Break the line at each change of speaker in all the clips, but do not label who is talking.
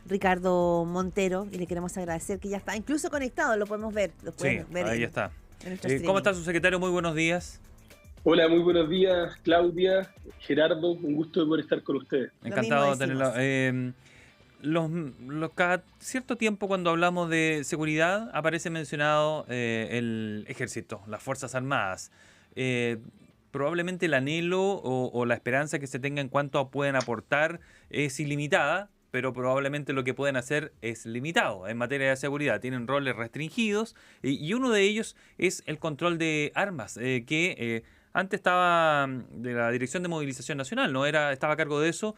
Ricardo Montero, y le queremos agradecer que ya está incluso conectado, lo podemos ver,
Sí, ahí está.
en nuestro
¿Cómo
streaming.
está su secretario? Muy buenos días.
Hola, muy buenos días, Claudia, Gerardo, un gusto de poder estar con ustedes.
Lo mismo
Encantado de
decimos.
tenerlo. Cada cierto tiempo cuando hablamos de seguridad aparece mencionado el ejército, las Fuerzas Armadas. Eh, Probablemente el anhelo o la esperanza que se tenga en cuanto a pueden aportar es ilimitada, pero probablemente lo que pueden hacer es limitado en materia de seguridad. Tienen roles restringidos y uno de ellos es el control de armas, que antes estaba de la Dirección de Movilización Nacional, no era, estaba a cargo de eso,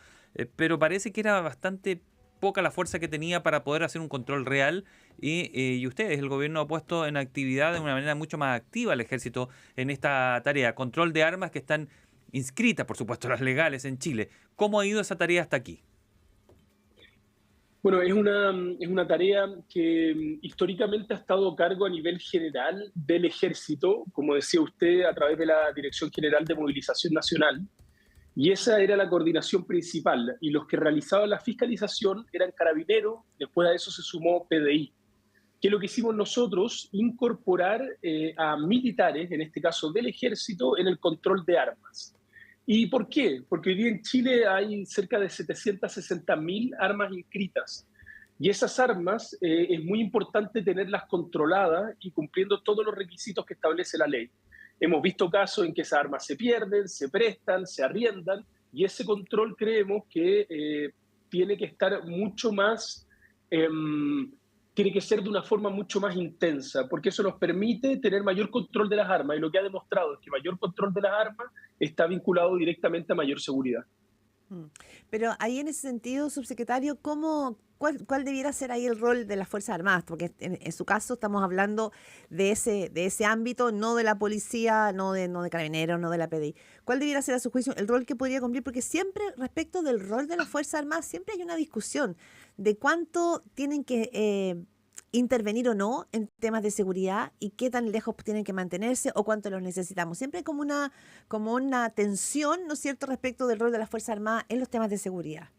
pero parece que era bastante poca la fuerza que tenía para poder hacer un control real y ustedes, el gobierno ha puesto en actividad de una manera mucho más activa al ejército en esta tarea, control de armas que están inscritas, por supuesto, las legales en Chile. ¿Cómo ha ido esa tarea hasta aquí?
Bueno, es una tarea que históricamente ha estado a cargo a nivel general del ejército, como decía usted, a través de la Dirección General de Movilización Nacional, y esa era la coordinación principal, y los que realizaban la fiscalización eran carabineros, después a eso se sumó PDI. ¿Qué es lo que hicimos nosotros? Incorporar a militares, en este caso del ejército, en el control de armas. ¿Y por qué? Porque hoy día en Chile hay cerca de 760.000 armas inscritas. Y esas armas es muy importante tenerlas controladas y cumpliendo todos los requisitos que establece la ley. Hemos visto casos en que esas armas se pierden, se prestan, se arriendan, y ese control creemos que tiene que estar mucho más tiene que ser de una forma mucho más intensa, porque eso nos permite tener mayor control de las armas, y lo que ha demostrado es que mayor control de las armas está vinculado directamente a mayor seguridad.
Mm. Pero ahí en ese sentido, subsecretario, ¿cuál debiera ser ahí el rol de las Fuerzas Armadas? Porque en su caso estamos hablando de ese ámbito, no de la policía, no de carabineros, no de la PDI. ¿Cuál debiera ser a su juicio el rol que podría cumplir? Porque siempre respecto del rol de las Fuerzas Armadas, siempre hay una discusión de cuánto tienen que intervenir o no en temas de seguridad y qué tan lejos tienen que mantenerse o cuánto los necesitamos. Siempre hay como una tensión, ¿no es cierto?, respecto del rol de las Fuerzas Armadas en los temas de seguridad.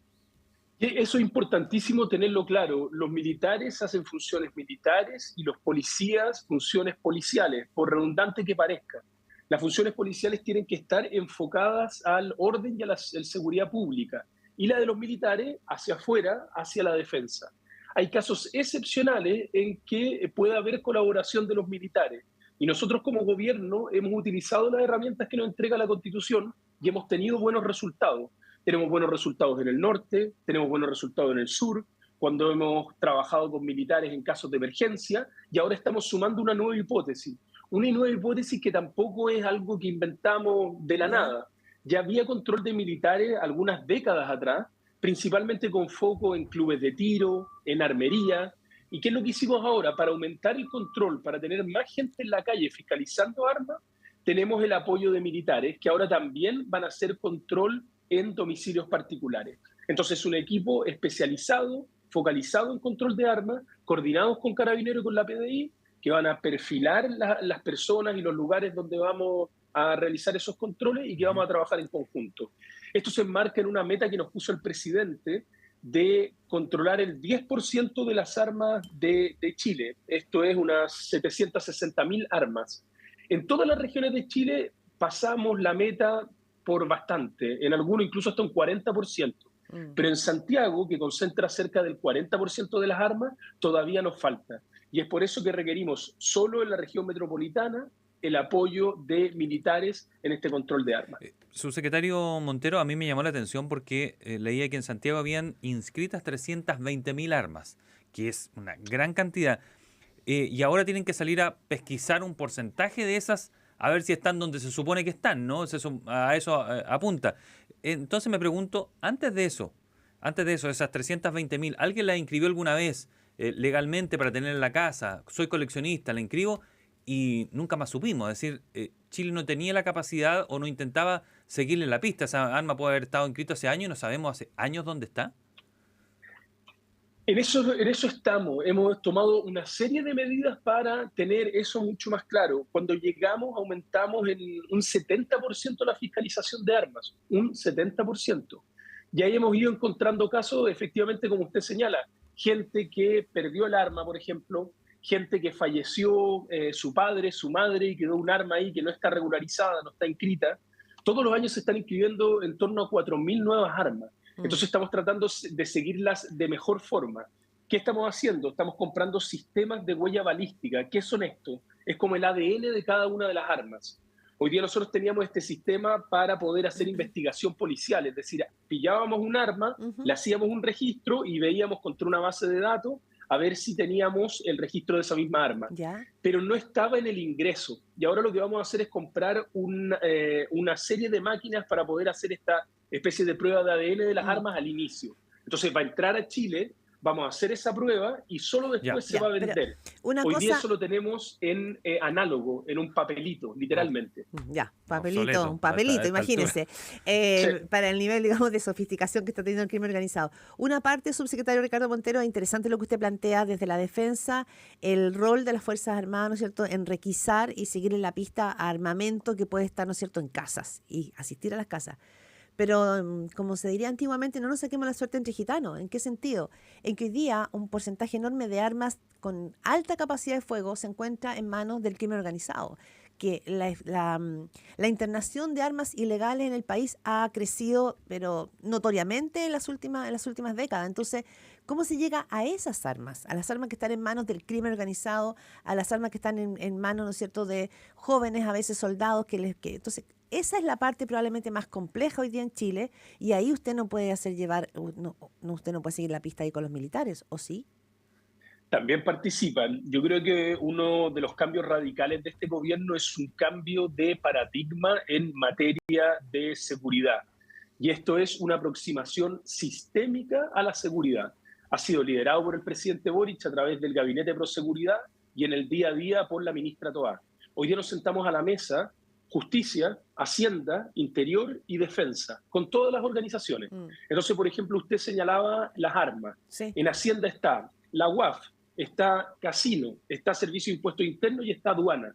Eso es importantísimo tenerlo claro. Los militares hacen funciones militares y los policías funciones policiales, por redundante que parezca. Las funciones policiales tienen que estar enfocadas al orden y a la seguridad pública, y la de los militares hacia afuera, hacia la defensa. Hay casos excepcionales en que puede haber colaboración de los militares, y nosotros como gobierno hemos utilizado las herramientas que nos entrega la Constitución y hemos tenido buenos resultados. Tenemos buenos resultados en el norte, tenemos buenos resultados en el sur, cuando hemos trabajado con militares en casos de emergencia, y ahora estamos sumando una nueva hipótesis que tampoco es algo que inventamos de la
¿Ya?
nada. Ya había control de militares algunas décadas atrás, principalmente con foco en clubes de tiro, en armería. ¿Y qué es lo que hicimos ahora? Para aumentar el control, para tener más gente en la calle fiscalizando armas, tenemos el apoyo de militares que ahora también van a hacer control en domicilios particulares. Entonces, un equipo especializado, focalizado en control de armas, coordinados con Carabineros y con la PDI, que van a perfilar las personas y los lugares donde vamos a realizar esos controles y que vamos a trabajar en conjunto. Esto se enmarca en una meta que nos puso el presidente de controlar el 10% de las armas de Chile. Esto es unas 760.000 armas. En todas las regiones de Chile pasamos la meta por bastante, en algunos incluso hasta un 40%.
Mm.
Pero en Santiago, que concentra cerca del 40% de las armas, todavía nos falta. Y es por eso que requerimos solo en la región metropolitana el apoyo de militares en este control de armas.
Subsecretario Montero, a mí me llamó la atención porque leía que en Santiago habían inscritas 320.000 armas, que es una gran cantidad. Y ahora tienen que salir a pesquisar un porcentaje de esas, a ver si están donde se supone que están, ¿no? A eso apunta. Entonces me pregunto, antes de eso, esas 320.000, ¿alguien la inscribió alguna vez legalmente para tener en la casa? Soy coleccionista, la inscribo y nunca más supimos. Es decir, Chile no tenía la capacidad o no intentaba seguirle la pista. Esa arma puede haber estado inscrita hace años y no sabemos hace años dónde está.
En eso estamos. Hemos tomado una serie de medidas para tener eso mucho más claro. Cuando llegamos, aumentamos en un 70% la fiscalización de armas, un 70%. Y ahí hemos ido encontrando casos, efectivamente, como usted señala, gente que perdió el arma, por ejemplo, gente que falleció, su padre, su madre, y quedó un arma ahí que no está regularizada, no está inscrita. Todos los años se están inscribiendo en torno a 4.000 nuevas armas. Entonces estamos tratando de seguirlas de mejor forma. ¿Qué estamos haciendo? Estamos comprando sistemas de huella balística. ¿Qué son estos? Es como el ADN de cada una de las armas. Hoy día nosotros teníamos este sistema para poder hacer investigación policial, es decir, pillábamos un arma, le hacíamos un registro y veíamos contra una base de datos a ver si teníamos el registro de esa misma arma.
¿Ya?
Pero no estaba en el ingreso. Y ahora lo que vamos a hacer es comprar una serie de máquinas para poder hacer esta especie de prueba de ADN de las armas al inicio. Entonces va a entrar a Chile, vamos a hacer esa prueba y solo después se va a vender. Hoy día eso lo tenemos en análogo, en un papelito, literalmente.
Ya, papelito,
obsoleto,
un papelito,
a esta
imagínense. Para el nivel, digamos, de sofisticación que está teniendo el crimen organizado. Una parte, subsecretario Ricardo Montero, es interesante lo que usted plantea desde la defensa, el rol de las Fuerzas Armadas, ¿no es cierto?, en requisar y seguir en la pista a armamento que puede estar, ¿no es cierto?, en casas y asistir a las casas. Pero, como se diría antiguamente, no nos saquemos la suerte entre gitanos. ¿En qué sentido? En que hoy día un porcentaje enorme de armas con alta capacidad de fuego se encuentra en manos del crimen organizado. Que la internación de armas ilegales en el país ha crecido, pero notoriamente en las últimas décadas. Entonces, ¿cómo se llega a esas armas? A las armas que están en manos del crimen organizado, a las armas que están en manos, ¿no es cierto?, de jóvenes, a veces soldados. Entonces, esa es la parte probablemente más compleja hoy día en Chile, y ahí usted no puede usted no puede seguir la pista ahí con los militares, ¿o sí?
También participan. Yo creo que uno de los cambios radicales de este gobierno es un cambio de paradigma en materia de seguridad. Y esto es una aproximación sistémica a la seguridad. Ha sido liderado por el presidente Boric a través del Gabinete de Proseguridad y en el día a día por la ministra Toá. Hoy día nos sentamos a la mesa, Justicia, Hacienda, Interior y Defensa, con todas las organizaciones. Entonces, por ejemplo, usted señalaba las armas.
Sí.
En Hacienda está la UAF, está Casino, está Servicio de Impuestos Internos y está Aduana.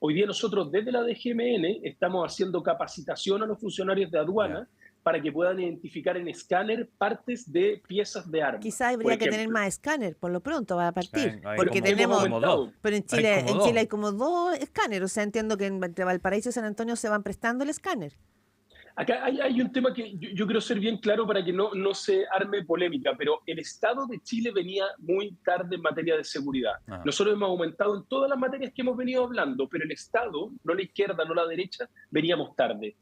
Hoy día nosotros desde la DGMN estamos haciendo capacitación a los funcionarios de aduana para que puedan identificar en escáner partes de piezas de armas.
Quizá habría que tener más escáner, por lo pronto, va a partir. Porque
como,
tenemos...
como dos.
Pero en Chile hay como 2 escáneres. O sea, entiendo que entre Valparaíso y San Antonio se van prestando el escáner.
Acá hay un tema que yo quiero ser bien claro para que no se arme polémica, pero el Estado de Chile venía muy tarde en materia de seguridad. Nosotros hemos aumentado en todas las materias que hemos venido hablando, pero el Estado, no la izquierda, no la derecha, veníamos tarde.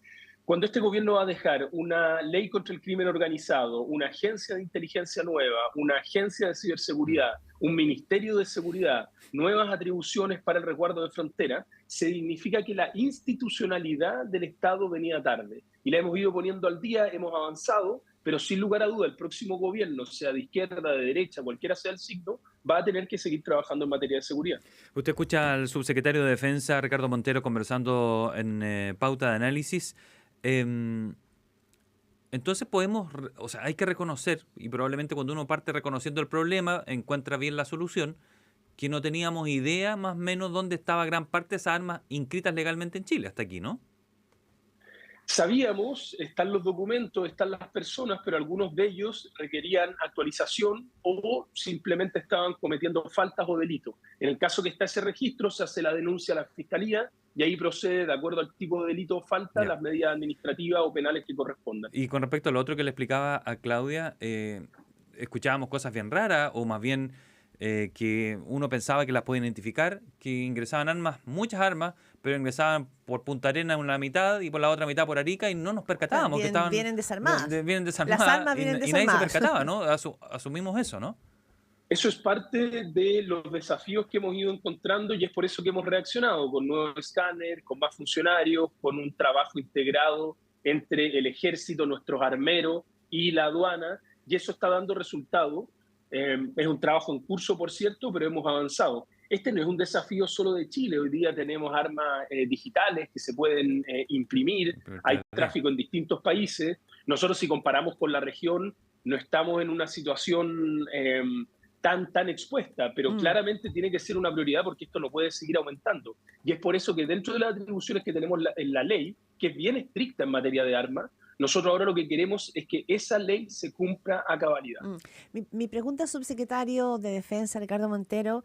Cuando este gobierno va a dejar una ley contra el crimen organizado, una agencia de inteligencia nueva, una agencia de ciberseguridad, un ministerio de seguridad, nuevas atribuciones para el resguardo de frontera, significa que la institucionalidad del Estado venía tarde. Y la hemos ido poniendo al día, hemos avanzado, pero sin lugar a duda el próximo gobierno, sea de izquierda, de derecha, cualquiera sea el signo, va a tener que seguir trabajando en materia de seguridad.
Usted escucha al subsecretario de Defensa, Ricardo Montero, conversando en Pauta de Análisis. Entonces hay que reconocer, y probablemente cuando uno parte reconociendo el problema, encuentra bien la solución, que no teníamos idea más o menos dónde estaba gran parte de esas armas inscritas legalmente en Chile, hasta aquí, ¿no?
Sabíamos, están los documentos, están las personas, pero algunos de ellos requerían actualización o simplemente estaban cometiendo faltas o delitos. En el caso que está ese registro, se hace la denuncia a la Fiscalía y ahí procede, de acuerdo al tipo de delito o falta, las medidas administrativas o penales que correspondan.
Y con respecto a lo otro que le explicaba a Claudia, escuchábamos cosas bien raras, o más bien que uno pensaba que las podía identificar, que ingresaban armas, muchas armas, pero ingresaban por Punta Arenas en la mitad y por la otra mitad por Arica y no nos percatábamos que estaban...
Vienen desarmadas.
Vienen desarmadas.
Las armas vienen desarmadas.
Y nadie se percataba, ¿no? Asumimos eso, ¿no?
Eso es parte de los desafíos que hemos ido encontrando y es por eso que hemos reaccionado con nuevos escáneres, con más funcionarios, con un trabajo integrado entre el ejército, nuestros armeros y la aduana, y eso está dando resultados. Es un trabajo en curso, por cierto, pero hemos avanzado. Este no es un desafío solo de Chile. Hoy día tenemos armas digitales que se pueden imprimir. Hay tráfico en distintos países. Nosotros, si comparamos con la región, no estamos en una situación tan expuesta, pero claramente tiene que ser una prioridad porque esto no puede seguir aumentando. Y es por eso que dentro de las atribuciones que tenemos en la ley, que es bien estricta en materia de armas, Nosotros ahora lo que queremos es que esa ley se cumpla a cabalidad.
Mi pregunta, subsecretario de Defensa, Ricardo Montero,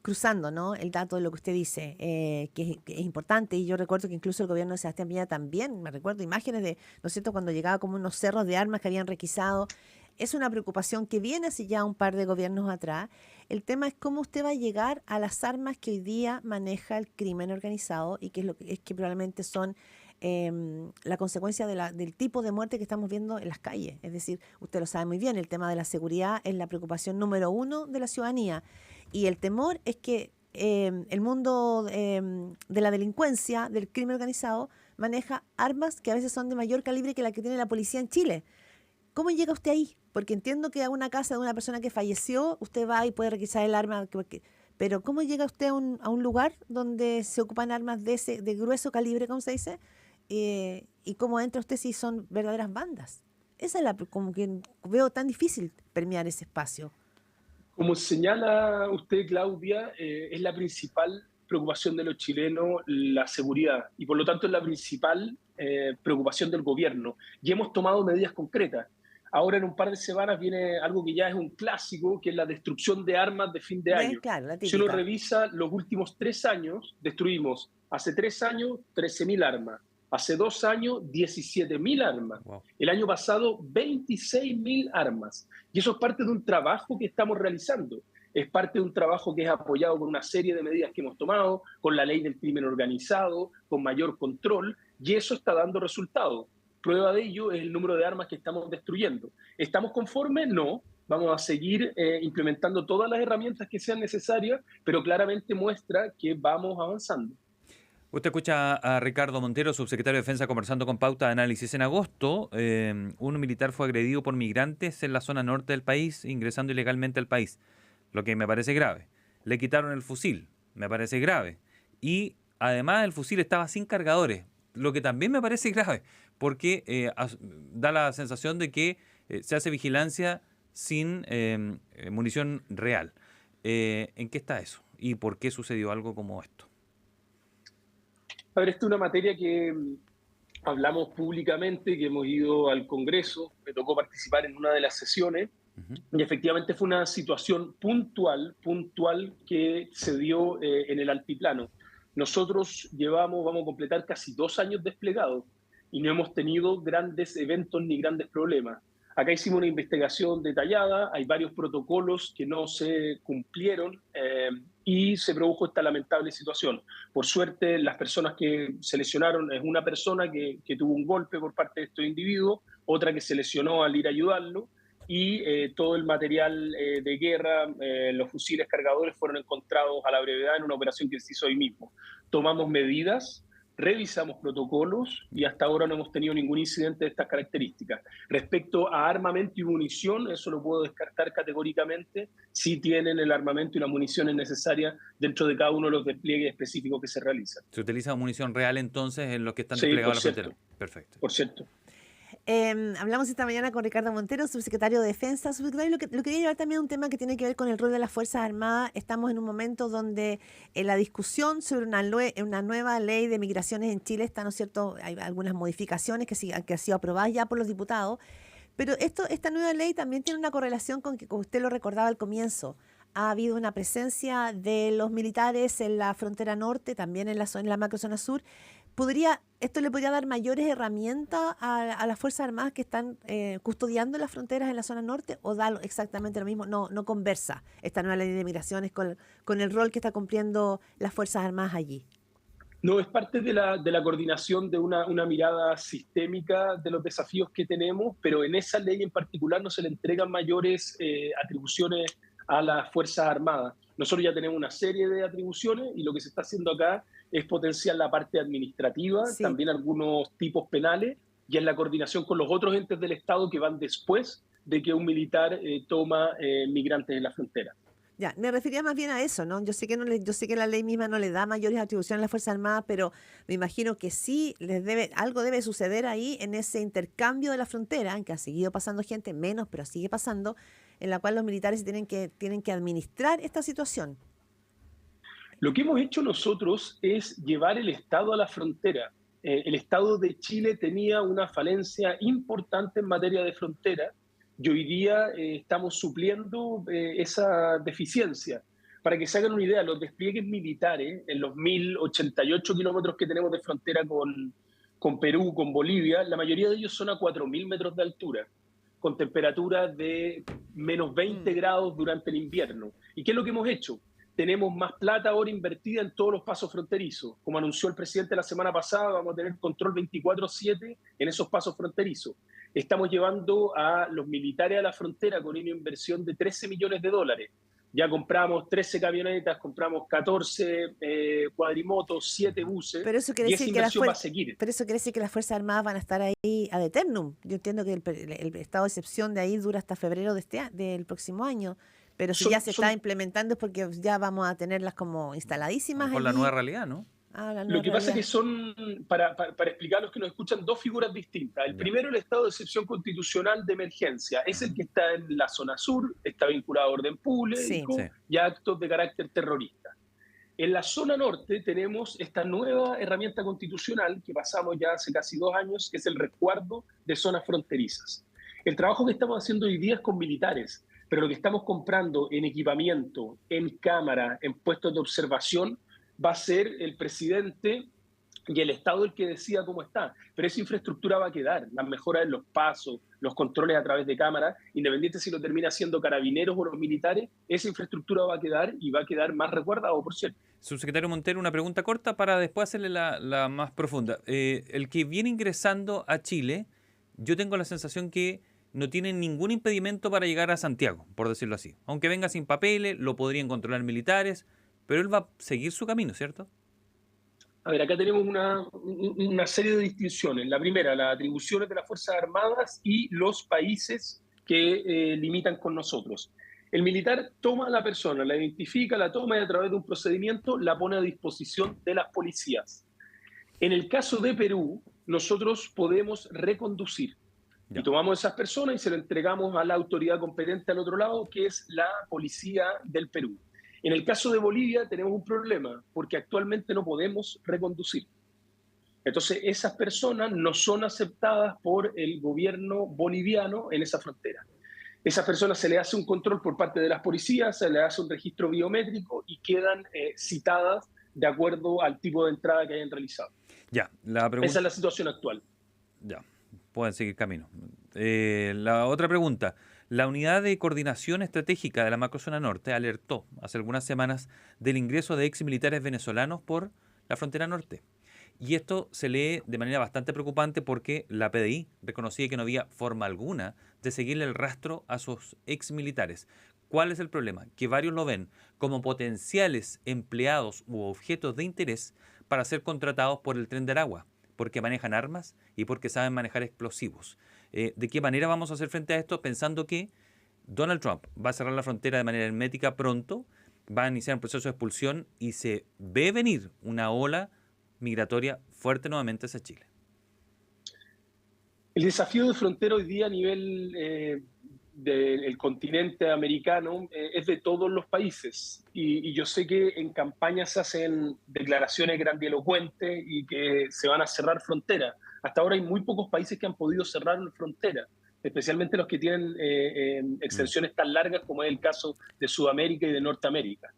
cruzando, ¿no?, el dato de lo que usted dice, que es importante, y yo recuerdo que incluso el gobierno de Sebastián Piñera también, me recuerdo imágenes de, ¿no es cierto?, cuando llegaba como unos cerros de armas que habían requisado. Es una preocupación que viene hace ya un par de gobiernos atrás. El tema es cómo usted va a llegar a las armas que hoy día maneja el crimen organizado y que es que probablemente son la consecuencia del tipo de muerte que estamos viendo en las calles. Es decir, usted lo sabe muy bien, el tema de la seguridad es la preocupación número uno de la ciudadanía. Y el temor es que el mundo de la delincuencia, del crimen organizado, maneja armas que a veces son de mayor calibre que la que tiene la policía en Chile. ¿Cómo llega usted ahí? Porque entiendo que a una casa de una persona que falleció, usted va y puede requisar el arma. Pero ¿cómo llega usted a un lugar donde se ocupan armas de grueso calibre, como se dice? ¿Y cómo entra usted si son verdaderas bandas? Esa es como que veo tan difícil permear ese espacio.
Como señala usted, Claudia, es la principal preocupación de los chilenos la seguridad y por lo tanto es la principal preocupación del gobierno. Y hemos tomado medidas concretas. Ahora en un par de semanas viene algo que ya es un clásico, que es la destrucción de armas de fin de año.
Claro, la
Si uno
típica.
revisa los últimos 3 años, destruimos hace 3 años 13.000 armas, hace 2 años 17.000 armas,
Wow.
el año pasado 26.000 armas. Y eso es parte de un trabajo que estamos realizando. Es parte de un trabajo que es apoyado con una serie de medidas que hemos tomado, con la ley del crimen organizado, con mayor control, y eso está dando resultados. Prueba de ello es el número de armas que estamos destruyendo. ¿Estamos conformes? No. Vamos a seguir implementando todas las herramientas que sean necesarias, pero claramente muestra que vamos avanzando.
Usted escucha a Ricardo Montero, subsecretario de Defensa, conversando con Pauta de Análisis. En agosto, un militar fue agredido por migrantes en la zona norte del país, ingresando ilegalmente al país, lo que me parece grave. Le quitaron el fusil, me parece grave. Y además el fusil estaba sin cargadores, lo que también me parece grave, porque da la sensación de que se hace vigilancia sin munición real. ¿En qué está eso? ¿Y por qué sucedió algo como esto?
A ver, esta es una materia que hablamos públicamente, que hemos ido al Congreso, me tocó participar en una de las sesiones, y efectivamente fue una situación puntual que se dio en el altiplano. Nosotros vamos a completar casi 2 años desplegados y no hemos tenido grandes eventos ni grandes problemas. Acá hicimos una investigación detallada, hay varios protocolos que no se cumplieron y se produjo esta lamentable situación. Por suerte, las personas que se lesionaron es una persona que tuvo un golpe por parte de estos individuos, otra que se lesionó al ir a ayudarlo, y todo el material de guerra, los fusiles cargadores fueron encontrados a la brevedad en una operación que se hizo hoy mismo. Tomamos medidas, revisamos protocolos y hasta ahora no hemos tenido ningún incidente de estas características. Respecto a armamento y munición, eso lo puedo descartar categóricamente. Sí tienen el armamento y las municiones necesarias dentro de cada uno de los despliegues específicos que se realizan.
¿Se utiliza munición real entonces en los que están
Sí,
desplegados
por
en la frontera?
cierto.
Perfecto.
Por cierto.
Hablamos esta mañana con Ricardo Montero, subsecretario de Defensa. Subsecretario, lo quería llevar también a un tema que tiene que ver con el rol de las Fuerzas Armadas. Estamos en un momento donde la discusión sobre una nueva ley de migraciones en Chile está, ¿no es cierto? Hay algunas modificaciones que han sido aprobadas ya por los diputados, pero esta nueva ley también tiene una correlación con que, como usted lo recordaba al comienzo, ha habido una presencia de los militares en la frontera norte, también en la macrozona sur. ¿Esto le podría dar mayores herramientas a las Fuerzas Armadas que están custodiando las fronteras en la zona norte, o da exactamente lo mismo? No conversa esta nueva ley de migraciones con el rol que está cumpliendo las Fuerzas Armadas allí.
No, es parte de la coordinación de una mirada sistémica de los desafíos que tenemos, pero en esa ley en particular no se le entregan mayores atribuciones a las Fuerzas Armadas. Nosotros ya tenemos una serie de atribuciones y lo que se está haciendo acá es potenciar la parte administrativa,
Sí.
también algunos tipos penales, y en la coordinación con los otros entes del Estado que van después de que un militar toma migrantes en la frontera.
Ya, me refería más bien a eso, ¿no? Yo sé que la ley misma no le da mayores atribuciones a las Fuerzas Armadas, pero me imagino que sí algo debe suceder ahí en ese intercambio de la frontera, en que ha seguido pasando gente, menos, pero sigue pasando, en la cual los militares tienen que administrar esta situación.
Lo que hemos hecho nosotros es llevar el Estado a la frontera. el Estado de Chile tenía una falencia importante en materia de frontera y hoy día estamos supliendo esa deficiencia. Para que se hagan una idea, los despliegues militares en los 1.088 kilómetros que tenemos de frontera con Perú, con Bolivia, la mayoría de ellos son a 4.000 metros de altura, con temperaturas de menos 20 grados durante el invierno. ¿Y qué es lo que hemos hecho? Tenemos más plata ahora invertida en todos los pasos fronterizos. Como anunció el presidente la semana pasada, vamos a tener control 24/7 en esos pasos fronterizos. Estamos llevando a los militares a la frontera con una inversión de 13 millones de dólares. Ya compramos 13 camionetas, compramos 14 cuadrimotos, 7 buses,
Pero eso quiere
y esa
decir que
inversión va a seguir.
pero eso quiere decir que las Fuerzas Armadas van a estar ahí ad eternum. Yo entiendo que el estado de excepción de ahí dura hasta febrero del próximo año. Pero si ya se está implementando es porque ya vamos a tenerlas como instaladísimas.
Con la nueva realidad, ¿no?
Lo que pasa es que son, para explicar a los que nos escuchan, dos figuras distintas. El primero, el estado de excepción constitucional de emergencia. Es el que está en la zona sur, está vinculado a orden público y a actos de carácter terrorista. En la zona norte tenemos esta nueva herramienta constitucional que pasamos ya hace casi 2 años, que es el resguardo de zonas fronterizas. El trabajo que estamos haciendo hoy día es con militares, pero lo que estamos comprando en equipamiento, en cámara, en puestos de observación, va a ser el presidente y el Estado el que decida cómo está. Pero esa infraestructura va a quedar, las mejoras en los pasos, los controles a través de cámaras, independiente si lo termina haciendo carabineros o los militares, esa infraestructura va a quedar y va a quedar más resguardado, por cierto.
Subsecretario Montero, una pregunta corta para después hacerle la más profunda. El que viene ingresando a Chile, yo tengo la sensación que no tiene ningún impedimento para llegar a Santiago, por decirlo así. Aunque venga sin papeles, lo podrían controlar militares, pero él va a seguir su camino, ¿cierto?
A ver, acá tenemos una serie de distinciones. La primera, las atribuciones de las Fuerzas Armadas y los países que limitan con nosotros. El militar toma a la persona, la identifica, la toma y a través de un procedimiento la pone a disposición de las policías. En el caso de Perú, nosotros podemos reconducir. Y tomamos a esas personas y se lo entregamos a la autoridad competente al otro lado, que es la policía del Perú. En el caso de Bolivia tenemos un problema, porque actualmente no podemos reconducir. Entonces, esas personas no son aceptadas por el gobierno boliviano en esa frontera. Esas personas se les hace un control por parte de las policías, se les hace un registro biométrico y quedan citadas de acuerdo al tipo de entrada que hayan realizado.
Ya,
Esa es la situación actual.
Ya, pueden seguir camino. La otra pregunta. La Unidad de Coordinación Estratégica de la Macrozona Norte alertó hace algunas semanas del ingreso de exmilitares venezolanos por la frontera norte. Y esto se lee de manera bastante preocupante porque la PDI reconocía que no había forma alguna de seguirle el rastro a sus exmilitares. ¿Cuál es el problema? Que varios lo ven como potenciales empleados u objetos de interés para ser contratados por el Tren de Aragua, porque manejan armas y porque saben manejar explosivos. ¿De qué manera vamos a hacer frente a esto? Pensando que Donald Trump va a cerrar la frontera de manera hermética pronto, va a iniciar un proceso de expulsión y se ve venir una ola migratoria fuerte nuevamente hacia Chile.
El desafío de frontera hoy día a nivel del continente americano es de todos los países. Y yo sé que en campañas se hacen declaraciones grandilocuentes y que se van a cerrar fronteras. Hasta ahora hay muy pocos países que han podido cerrar fronteras, especialmente los que tienen extensiones tan largas como es el caso de Sudamérica y de Norteamérica.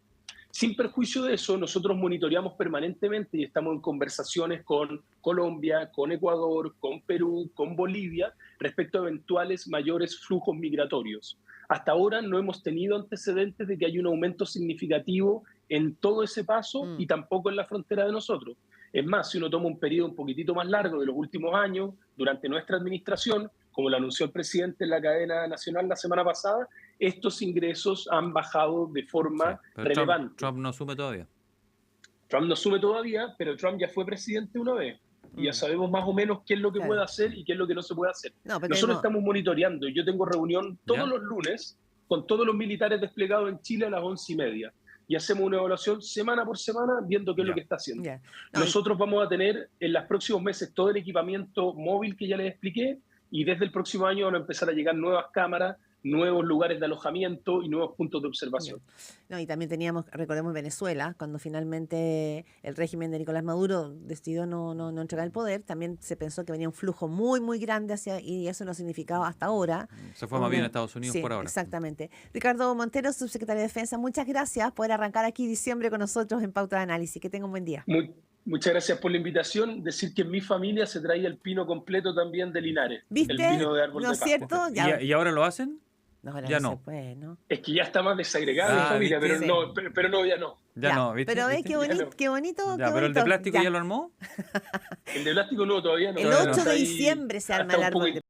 Sin perjuicio de eso, nosotros monitoreamos permanentemente y estamos en conversaciones con Colombia, con Ecuador, con Perú, con Bolivia, respecto a eventuales mayores flujos migratorios. Hasta ahora no hemos tenido antecedentes de que haya un aumento significativo en todo ese paso y tampoco en la frontera de nosotros. Es más, si uno toma un periodo un poquitito más largo de los últimos años, durante nuestra administración, como lo anunció el presidente en la cadena nacional la semana pasada, estos ingresos han bajado de forma relevante.
Trump no asume todavía.
Trump no asume todavía, pero Trump ya fue presidente una vez. Y ya sabemos más o menos qué es lo que puede hacer y qué es lo que no se puede hacer. Nosotros estamos monitoreando. Yo tengo reunión todos los lunes con todos los militares desplegados en Chile a las 11:30. Y hacemos una evaluación semana por semana viendo qué es lo que está haciendo. Nosotros vamos a tener en los próximos meses todo el equipamiento móvil que ya les expliqué y desde el próximo año van a empezar a llegar nuevas cámaras nuevos lugares de alojamiento y nuevos puntos de observación.
No, y también teníamos, recordemos Venezuela, cuando finalmente el régimen de Nicolás Maduro decidió no entregar el poder, también se pensó que venía un flujo muy, muy grande y eso no significaba hasta ahora.
Se fue más bien a Estados Unidos
Sí,
por ahora.
exactamente. Ricardo Montero, subsecretario de Defensa, muchas gracias por arrancar aquí diciembre con nosotros en Pauta de Análisis. Que tenga un buen día.
Muchas gracias por la invitación. Decir que en mi familia se traía el pino completo también de Linares.
¿Viste?
El pino de árbol
¿No
de
es
Pascua.
cierto? Ya,
¿Y ahora lo hacen?
no, ahora
ya
no
no.
se puede, ¿no?
Es que ya está más desagregado mi familia,
¿viste?
pero no, ya no.
Ya no, ¿viste?
Pero ves
¿Viste?
qué bonito,
no.
qué bonito.
Ya,
qué
pero el
bonito.
de plástico ya lo armó.
El de plástico no, todavía no.
El
Todavía no.
8
Está
de
ahí,
diciembre se arma
está
el
un poco
árbol de